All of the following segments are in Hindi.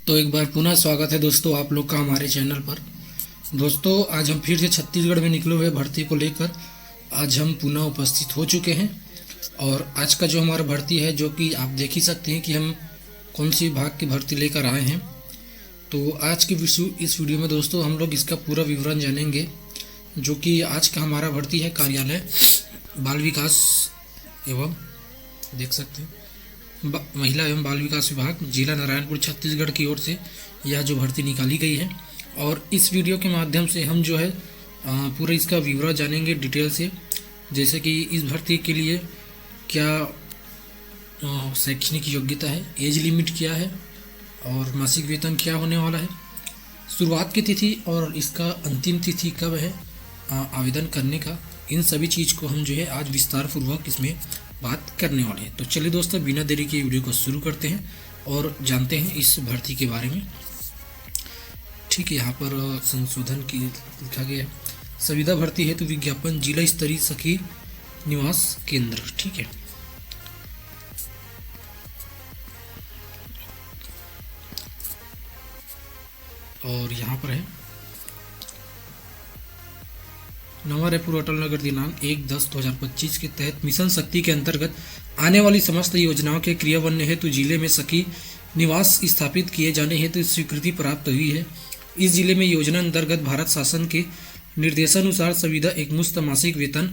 तो एक बार पुनः स्वागत है दोस्तों आप लोग का हमारे चैनल पर। दोस्तों आज हम फिर से छत्तीसगढ़ में निकले हुए भर्ती को लेकर आज हम पुनः उपस्थित हो चुके हैं। और आज का जो हमारा भर्ती है, जो कि आप देख ही सकते हैं कि हम कौन सी विभाग की भर्ती लेकर आए हैं। तो आज की इस वीडियो में दोस्तों हम लोग इसका पूरा विवरण जानेंगे, जो कि आज का हमारा भर्ती है कार्यालय बाल विकास एवं देख सकते हैं महिला एवं बाल विकास विभाग जिला नारायणपुर छत्तीसगढ़ की ओर से यह जो भर्ती निकाली गई है। और इस वीडियो के माध्यम से हम जो है पूरा इसका विवरण जानेंगे डिटेल से, जैसे कि इस भर्ती के लिए क्या शैक्षणिक योग्यता है, एज लिमिट क्या है और मासिक वेतन क्या होने वाला है, शुरुआत की तिथि और इसका अंतिम तिथि कब है आवेदन करने का। इन सभी चीज़ को हम जो है आज विस्तार पूर्वक इसमें बात करने वाले हैं। तो चलिए दोस्तों बिना देरी के वीडियो को शुरू करते हैं और जानते हैं इस भर्ती के बारे में। ठीक है, यहाँ पर संशोधन की लिखा गया है, संविदा भर्ती हेतु विज्ञापन जिला स्तरीय सखी निवास केंद्र। ठीक है, और यहाँ पर है नवा रायपुर अटल नगर दिनांक 1/10/2025 के तहत मिशन शक्ति के अंतर्गत आने वाली समस्त योजनाओं के क्रियान्वयन हेतु जिले में सखी निवास स्थापित किए जाने हेतु स्वीकृति प्राप्त हुई है। इस जिले में योजना अंतर्गत भारत शासन के निर्देशानुसार संविदा एकमुश्त मासिक वेतन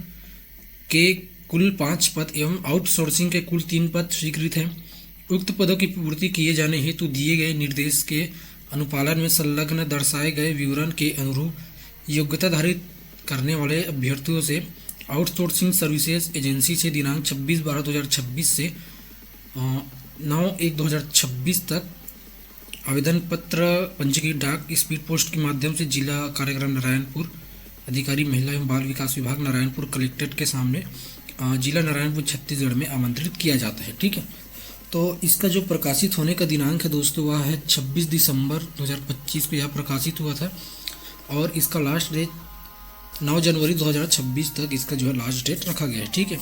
के कुल 5 पद एवं आउटसोर्सिंग के कुल 3 पद स्वीकृत हैं। उक्त पदों की पूर्ति किए जाने हेतु दिए गए निर्देश के अनुपालन में संलग्न दर्शाए गए विवरण के अनुरूप योग्यता धारित करने वाले अभ्यर्थियों से आउटसोर्सिंग सर्विसेज एजेंसी से दिनांक 26/12/2026 से 9/1/2026 तक आवेदन पत्र पंजीकृत डाक स्पीड पोस्ट के माध्यम से जिला कार्यक्रम नारायणपुर अधिकारी महिला एवं बाल विकास विभाग नारायणपुर कलेक्ट्रेट के सामने जिला नारायणपुर छत्तीसगढ़ में आमंत्रित किया जाता है। ठीक है, तो इसका जो प्रकाशित होने का दिनांक है दोस्तों वह है 26 दिसंबर 2025 को यह प्रकाशित हुआ था। और इसका लास्ट डेट 9 जनवरी 2026 तक इसका जो है लास्ट डेट रखा गया है। ठीक है,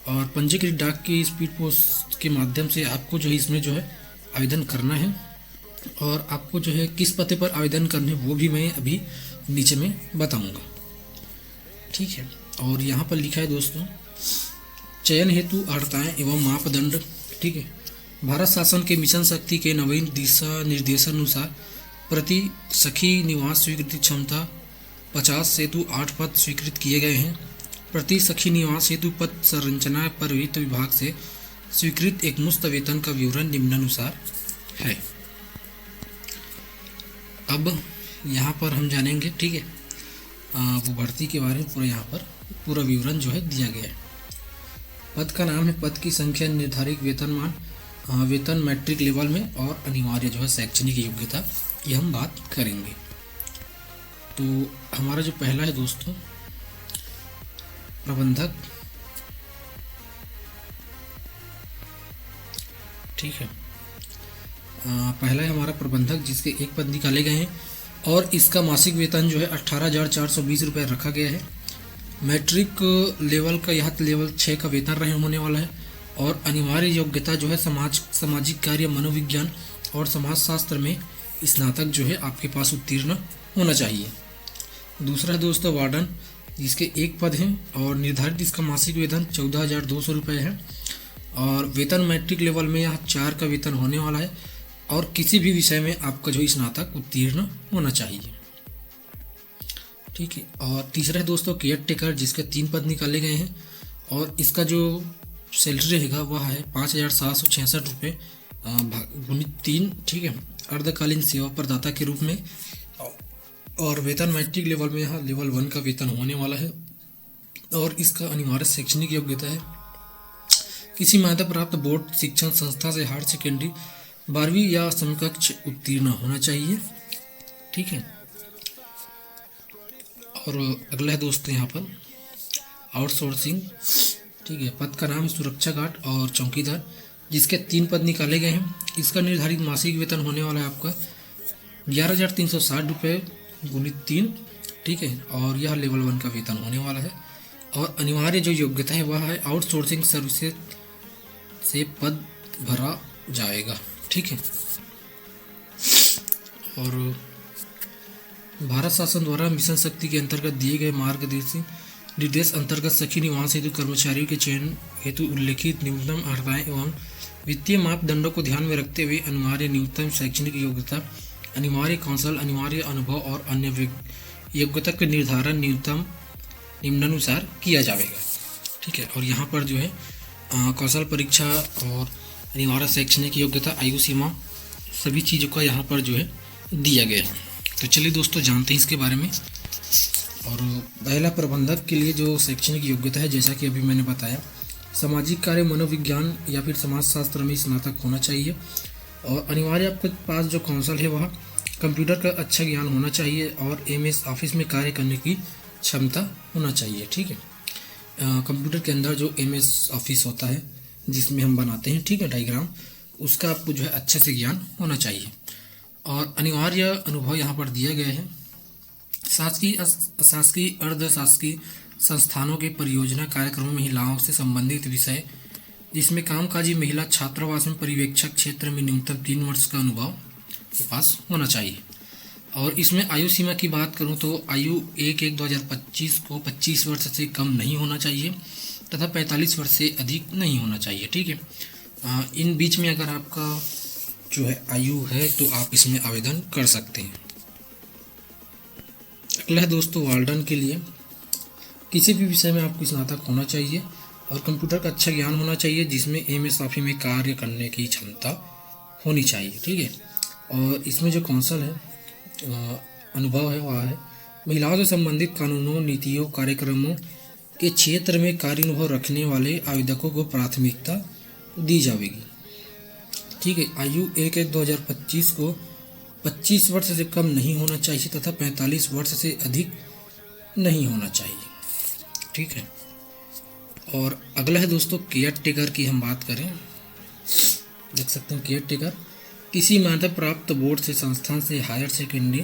और पंजीकृत डाक की स्पीड पोस्ट के माध्यम से आपको जो है इसमें जो है आवेदन करना है। और आपको जो है किस पते पर आवेदन करने वो भी मैं अभी नीचे में बताऊंगा। ठीक है, और यहाँ पर लिखा है दोस्तों चयन हेतु अर्हताएं एवं मापदंड। ठीक है, भारत शासन के मिशन शक्ति के नवीन दिशा निर्देशानुसार प्रति सखी निवास स्वीकृति क्षमता 50 हेतु 8 पद स्वीकृत किए गए हैं। प्रति सखी निवास हेतु पद संरचना पर वित्त विभाग से स्वीकृत एकमुश्त वेतन का विवरण निम्नानुसार है। अब यहाँ पर हम जानेंगे, ठीक है, वो भर्ती के बारे में पूरा यहाँ पर पूरा विवरण जो है दिया गया है। पद का नाम है, पद की संख्या, निर्धारित वेतनमान, वेतन मैट्रिक लेवल में और अनिवार्य जो है शैक्षणिक योग्यता, ये हम बात करेंगे। तो हमारा जो पहला है दोस्तों प्रबंधक। ठीक है, पहला है हमारा प्रबंधक जिसके 1 पद निकाले गए हैं और इसका मासिक वेतन जो है 18,420 रुपये रखा गया है। मैट्रिक लेवल का यह लेवल 6 का वेतन रहे होने वाला है। और अनिवार्य योग्यता जो है सामाजिक कार्य, मनोविज्ञान और समाजशास्त्र में स्नातक जो है आपके पास उत्तीर्ण होना चाहिए। दूसरा है दोस्तों वार्डन जिसके 1 पद हैं और निर्धारित इसका मासिक वेतन 14,200 रुपये है। और वेतन मैट्रिक लेवल में यह 4 का वेतन होने वाला है और किसी भी विषय में आपका जो स्नातक उत्तीर्ण होना चाहिए। ठीक है, और तीसरा है दोस्तों केयर टेकर जिसके 3 पद निकाले गए हैं और इसका जो सैलरी रहेगा वह है 5,766 रुपये गुणित 3। ठीक है, अर्धकालीन सेवा प्रदाता के रूप में। और वेतन मैट्रिक लेवल में यहाँ लेवल 1 का वेतन होने वाला है। और इसका अनिवार्य शैक्षणिक योग्यता है किसी मान्यता प्राप्त बोर्ड शिक्षण संस्था से हायर सेकेंडरी 12वीं या समकक्ष उत्तीर्ण होना चाहिए। ठीक है, और अगला है दोस्तों यहाँ पर आउटसोर्सिंग। ठीक है, पद का नाम सुरक्षा गार्ड और चौकीदार जिसके 3 पद निकाले गए हैं। इसका निर्धारित मासिक वेतन होने वाला है आपका 11,360 रुपये गुणित 3। ठीक है, और यह लेवल 1 का वेतन होने वाला है। और अनिवार्य जो योग्यता है वह है आउटसोर्सिंग सर्विसेज से पद भरा जाएगा। ठीक है, और भारत शासन द्वारा मिशन शक्ति के अंतर्गत दिए गए निर्देश अंतर्गत सखी निवास हेतु कर्मचारियों के चयन हेतु उल्लेखित न्यूनतम अर्हताएं एवं वित्तीय मापदंडों को ध्यान में रखते हुए अनिवार्य न्यूनतम शैक्षणिक योग्यता, अनिवार्य कौशल, अनिवार्य अनुभव और अन्य योग्यता के निर्धारण निम्नानुसार किया जाएगा। ठीक है। और यहाँ पर जो है कौशल परीक्षा और अनिवार्य शैक्षणिक योग्यता, आयु सीमा, सभी चीज़ों का यहाँ पर जो है दिया गया है। तो चलिए दोस्तों जानते हैं इसके बारे में। और पहला प्रबंधक के लिए जो शैक्षणिक योग्यता है, जैसा कि अभी मैंने बताया, सामाजिक कार्य, मनोविज्ञान या फिर समाजशास्त्र में स्नातक होना चाहिए। और अनिवार्य आपके पास जो कौशल है वह कंप्यूटर का अच्छा ज्ञान होना चाहिए और MS ऑफिस में कार्य करने की क्षमता होना चाहिए। ठीक है। कंप्यूटर के अंदर जो MS ऑफिस होता है जिसमें हम बनाते हैं, ठीक है, डायग्राम, उसका आपको जो है अच्छे से ज्ञान होना चाहिए। और अनिवार्य अनुभव यहाँ पर दिया गया है। शासकीय अर्ध शासकीय संस्थानों के परियोजना कार्यक्रमों में महिलाओं से संबंधित विषय जिसमें कामकाजी महिला छात्रावास में पर्यवेक्षक क्षेत्र में न्यूनतम 3 वर्ष का अनुभव के पास होना चाहिए। और इसमें आयु सीमा की बात करूं तो आयु 1/1/2025 को 25 वर्ष से कम नहीं होना चाहिए तथा 45 वर्ष से अधिक नहीं होना चाहिए। ठीक है। इन बीच में अगर आपका जो है आयु है तो आप इसमें आवेदन कर सकते हैं। अगला है दोस्तों वार्डन के लिए। किसी भी विषय में आपको स्नातक होना चाहिए और कंप्यूटर का अच्छा ज्ञान होना चाहिए जिसमें MS ऑफिस में कार्य करने की क्षमता होनी चाहिए। ठीक है। और इसमें जो कौशल है, अनुभव है, वह है महिलाओं से संबंधित कानूनों, नीतियों, कार्यक्रमों के क्षेत्र में कार्य अनुभव रखने वाले आवेदकों को प्राथमिकता दी जाएगी। ठीक है। आयु 1/1/2025 को 25 वर्ष से कम नहीं होना चाहिए तथा 45 वर्ष से अधिक नहीं होना चाहिए। ठीक है। और अगला है दोस्तों केयर टेकर की हम बात करें, देख सकते हैं केयर टेकर किसी मान्यता प्राप्त बोर्ड से संस्थान से हायर सेकेंडरी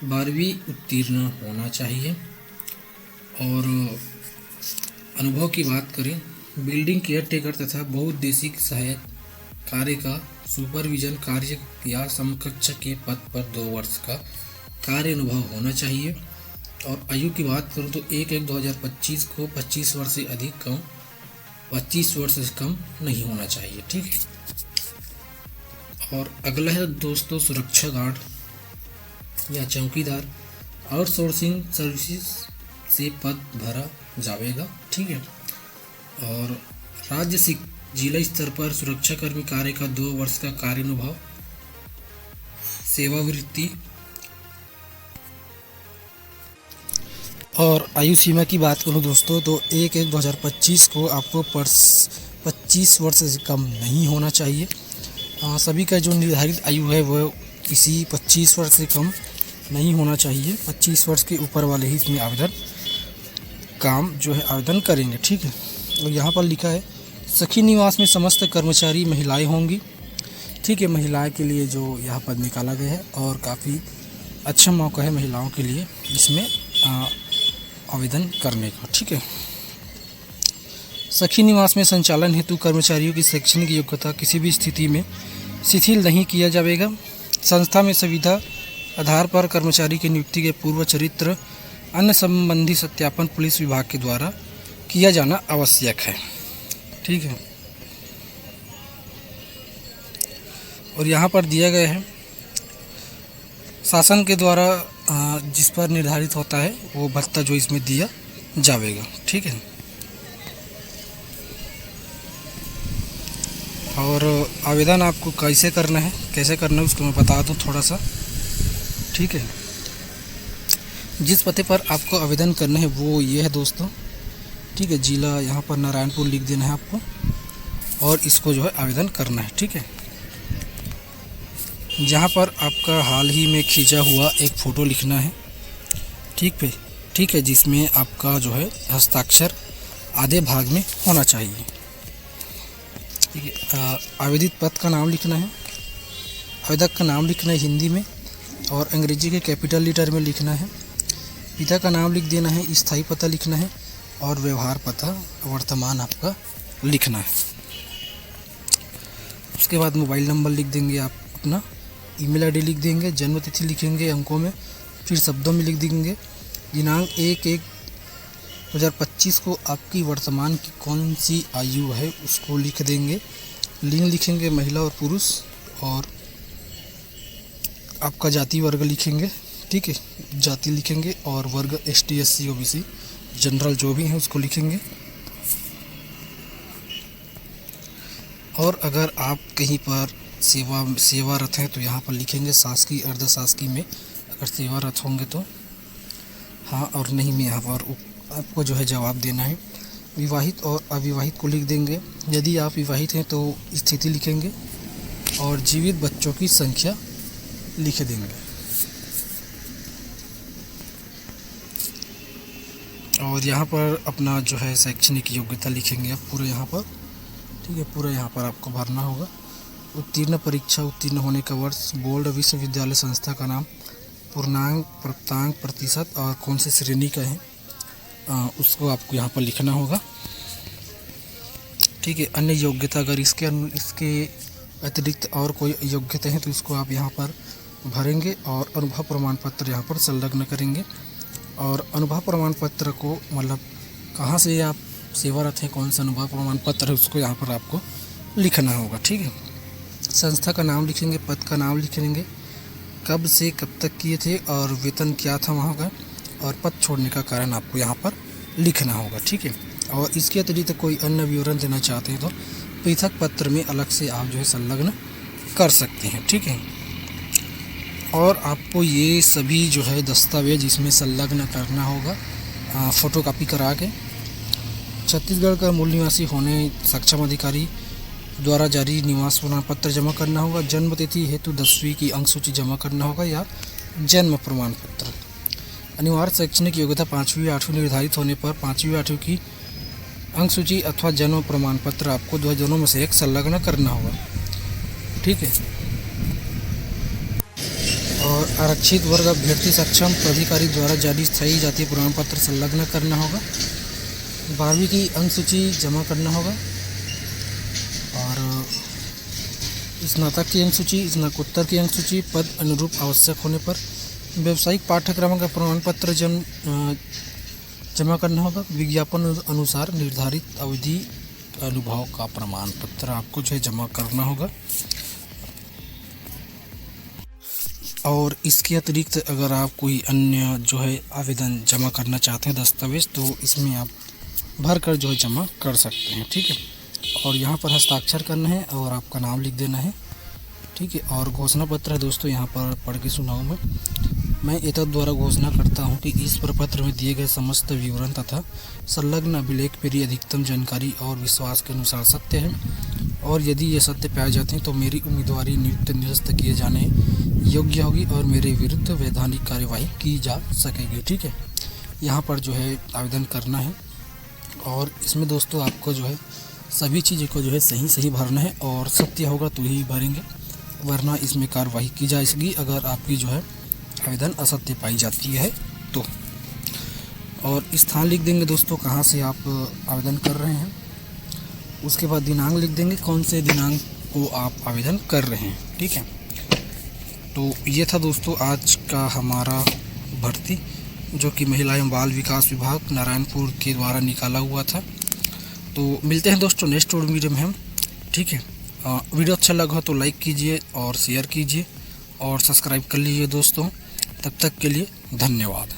12वीं उत्तीर्ण होना चाहिए। और अनुभव की बात करें, बिल्डिंग केयर टेकर तथा बहुउद्देशीय सहायक कार्य का सुपरविजन कार्य या समकक्ष के पद पर 2 वर्ष का कार्य अनुभव होना चाहिए। और आयु की बात करूं तो 1/1/2025 को 25 वर्ष से अधिक कम 25 वर्ष से कम नहीं होना चाहिए। ठीक है। और अगला है दोस्तों सुरक्षा गार्ड या चौकीदार, आउटसोर्सिंग सर्विसेज से पद भरा जाएगा। ठीक है। और राज्य जिला स्तर पर सुरक्षाकर्मी कार्य का 2 वर्ष का कार्य अनुभव, सेवावृत्ति। और आयु सीमा की बात करूं दोस्तों तो 1/1/2025 को आपको 25 वर्ष से कम नहीं होना चाहिए। सभी का जो निर्धारित आयु है वह इसी 25 वर्ष से कम नहीं होना चाहिए। 25 वर्ष के ऊपर वाले ही इसमें आवेदन करेंगे। ठीक है। और यहाँ पर लिखा है सखी निवास में समस्त कर्मचारी महिलाएं होंगी। ठीक है। महिलाएं के लिए जो यहाँ पद निकाला गया है और काफ़ी अच्छा मौका है महिलाओं के लिए इसमें आवेदन करने का। ठीक है। सखी निवास में संचालन हेतु कर्मचारियों की शैक्षणिक योग्यता किसी भी स्थिति में शिथिल नहीं किया जाएगा। संस्था में सुविधा आधार पर कर्मचारी की नियुक्ति के पूर्व चरित्र अन्य संबंधी सत्यापन पुलिस विभाग के द्वारा किया जाना आवश्यक है। ठीक है। और यहाँ पर दिया गया है शासन के द्वारा जिस पर निर्धारित होता है वो भत्ता जो इसमें दिया जाएगा। ठीक है। और आवेदन आपको कैसे करना है उसको मैं बता दूं थोड़ा सा। ठीक है। जिस पते पर आपको आवेदन करना है वो ये है दोस्तों। ठीक है। जिला यहाँ पर नारायणपुर लिख देना है आपको और इसको जो है आवेदन करना है। ठीक है। जहाँ पर आपका हाल ही में खींचा हुआ एक फ़ोटो लिखना है। ठीक है। जिसमें आपका जो है हस्ताक्षर आधे भाग में होना चाहिए। ठीक है। आवेदित पद का नाम लिखना है, आवेदक का नाम लिखना है हिंदी में और अंग्रेजी के कैपिटल लेटर में लिखना है। पिता का नाम लिख देना है, स्थायी पता लिखना है और व्यवहार पता वर्तमान आपका लिखना है। उसके बाद मोबाइल नंबर लिख देंगे आप अपना ईमेल आईडी लिख देंगे, जन्म तिथि लिखेंगे अंकों में, फिर शब्दों में लिख देंगे दिनांक 1/1/2025 को आपकी वर्तमान की कौन सी आयु है उसको लिख देंगे। लिंग लिखेंगे महिला और पुरुष, और आपका जाति वर्ग लिखेंगे, ठीक है, जाति लिखेंगे, और वर्ग ST SC OBC जनरल जो भी हैं उसको लिखेंगे। और अगर आप कहीं पर सेवारत हैं तो यहाँ पर लिखेंगे शासकीय अर्धशासकीय में, अगर सेवारत होंगे तो हाँ, और नहीं में यहाँ पर आपको जो है जवाब देना है। विवाहित और अविवाहित को लिख देंगे। यदि आप विवाहित हैं तो स्थिति लिखेंगे, और जीवित बच्चों की संख्या लिख देंगे। और यहाँ पर अपना जो है शैक्षणिक योग्यता लिखेंगे आप पूरे यहाँ पर, ठीक है, पूरा यहाँ पर आपको भरना होगा। उत्तीर्ण परीक्षा उत्तीर्ण होने का वर्ष, बोर्ड विश्वविद्यालय संस्था का नाम, पूर्णांक प्राप्तांक प्रतिशत, और कौन सी श्रेणी का है उसको आपको यहाँ पर लिखना होगा, ठीक है। अन्य योग्यता, अगर इसके अतिरिक्त और कोई योग्यता है तो इसको आप यहाँ पर भरेंगे, और अनुभव प्रमाण पत्र यहाँ पर संलग्न करेंगे। और अनुभव प्रमाण पत्र को मतलब कहाँ से आप सेवारत हैं, कौन सा अनुभव प्रमाण पत्र है उसको यहाँ पर आपको लिखना होगा, ठीक है। संस्था का नाम लिखेंगे, पद का नाम लिखेंगे, कब से कब तक किए थे और वेतन क्या था वहाँ का, और पद छोड़ने का कारण आपको यहाँ पर लिखना होगा, ठीक है। और इसके अतिरिक्त कोई अन्य विवरण देना चाहते हैं तो पृथक पत्र में अलग से आप जो है संलग्न कर सकते हैं, ठीक है। और आपको ये सभी जो है दस्तावेज इसमें संलग्न करना होगा फ़ोटोकॉपी करा के। छत्तीसगढ़ का मूल निवासी होने सक्षम अधिकारी द्वारा जारी निवास प्रमाण पत्र जमा करना होगा। जन्म तिथि हेतु 10वीं की अंक सूची जमा करना होगा या जन्म प्रमाण पत्र। अनिवार्य शैक्षणिक योग्यता 5वीं 8वीं निर्धारित होने पर 5वीं 8वीं की अंक सूची अथवा जन्म प्रमाण पत्र आपको दोनों में से एक संलग्न करना होगा, ठीक है। और आरक्षित वर्ग अभ्यर्थी सक्षम प्राधिकारी द्वारा जारी स्थायी जाति प्रमाण पत्र संलग्न करना होगा। 12वीं की अंक सूची जमा करना होगा, और स्नातक की अंक सूची, स्नातकोत्तर की अंक सूची, पद अनुरूप आवश्यक होने पर व्यावसायिक पाठ्यक्रम का प्रमाण पत्र जमा करना होगा। विज्ञापन अनुसार निर्धारित अवधि अनुभव का प्रमाण पत्र आपको जो है जमा करना होगा। और इसके अतिरिक्त अगर आप कोई अन्य जो है आवेदन जमा करना चाहते हैं दस्तावेज, तो इसमें आप भर कर जो है जमा कर सकते हैं, ठीक है। और यहाँ पर हस्ताक्षर करना है और आपका नाम लिख देना है, ठीक है। और घोषणा पत्र है दोस्तों, यहाँ पर पढ़ के सुनाऊँ मैं एतद द्वारा घोषणा करता हूँ कि इस प्रपत्र में दिए गए समस्त विवरण तथा संलग्न अभिलेख मेरी अधिकतम जानकारी और विश्वास के अनुसार सत्य है, और यदि ये सत्य पाए जाते हैं तो मेरी उम्मीदवारी निरस्त किए जाने योग्य होगी और मेरे विरुद्ध वैधानिक कार्यवाही की जा सकेगी, ठीक है। यहाँ पर जो है आवेदन करना है, और इसमें दोस्तों आपको जो है सभी चीज़ों को जो है सही भरना है, और सत्य होगा तो ही भरेंगे, वरना इसमें कार्रवाई की जाएगी अगर आपकी जो है आवेदन असत्य पाई जाती है तो। और स्थान लिख देंगे दोस्तों कहाँ से आप आवेदन कर रहे हैं, उसके बाद दिनांक लिख देंगे कौन से दिनांक को आप आवेदन कर रहे हैं, ठीक है। तो ये था दोस्तों आज का हमारा भर्ती, जो कि महिला एवं बाल विकास विभाग नारायणपुर के द्वारा निकाला हुआ था। तो मिलते हैं दोस्तों नेक्स्ट वीडियो में हम, ठीक है। वीडियो अच्छा लगा तो लाइक कीजिए और शेयर कीजिए और सब्सक्राइब कर लीजिए दोस्तों। तब तक के लिए धन्यवाद।